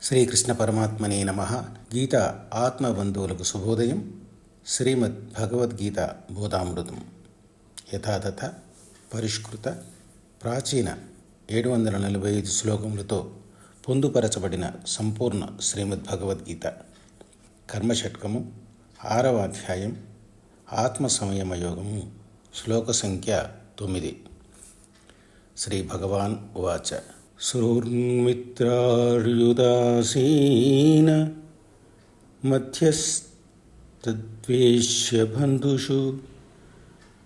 శ్రీకృష్ణ పరమాత్మనే నమః. గీత ఆత్మబంధువులకు శుభోదయం. శ్రీమద్ భగవద్గీత బోధామృతం యథాతథ పరిష్కృత ప్రాచీన 745 శ్లోకములతో పొందుపరచబడిన సంపూర్ణ శ్రీమద్ భగవద్గీత కర్మషట్కము 6వ అధ్యాయం ఆత్మ సంయమ యోగము శ్లోక సంఖ్య 9. శ్రీ భగవాన్ ఉవాచ సుహృన్మిత్రార్యుదాసీన మధ్యస్తద్వేష్య బంధుషు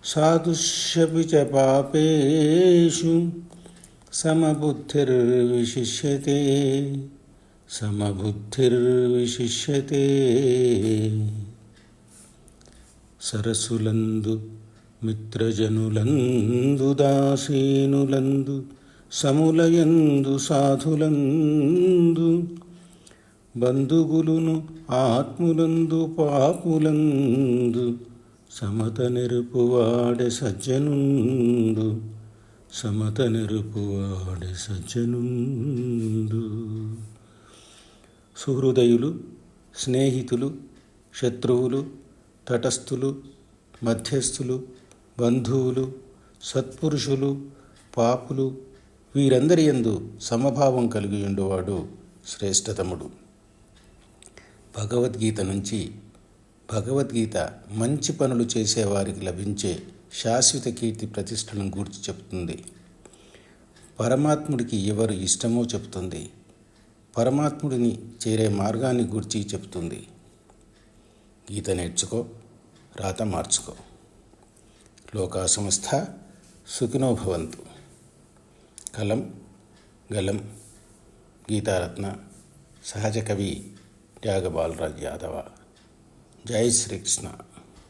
సాధుష్యపి చ పాపేషు సమబుద్ధిర్విశిష్యతే సరసులందు మిత్రజనులందు దాసీనులందు సములయందు సాధులందు బంధుగులును ఆత్ములందు పాపులందు సమత నెరుపువాడే సజ్జనుండు సుహృదయులు, స్నేహితులు, శత్రువులు, తటస్థులు, మధ్యస్థులు, బంధువులు, సత్పురుషులు, పాపులు వీరందరి యందు సమభావం కలిగి ఉండువాడు శ్రేష్ఠతముడు. భగవద్గీత నుంచి భగవద్గీత మంచి పనులు చేసేవారికి లభించే శాశ్వత కీర్తి ప్రతిష్టలను గూర్చి చెప్తుంది. పరమాత్ముడికి ఎవరు ఇష్టమో చెప్తుంది. పరమాత్ముడిని చేరే మార్గాన్ని గూర్చి చెప్తుంది. గీత నేర్చుకో, రాత మార్చుకో. లోకా సమస్త సుఖినో భవంతు. కలం గలం గీతారత్న సహజ కవి త్యాగ బాలరాజ్ యాదవ. జై శ్రీకృష్ణ.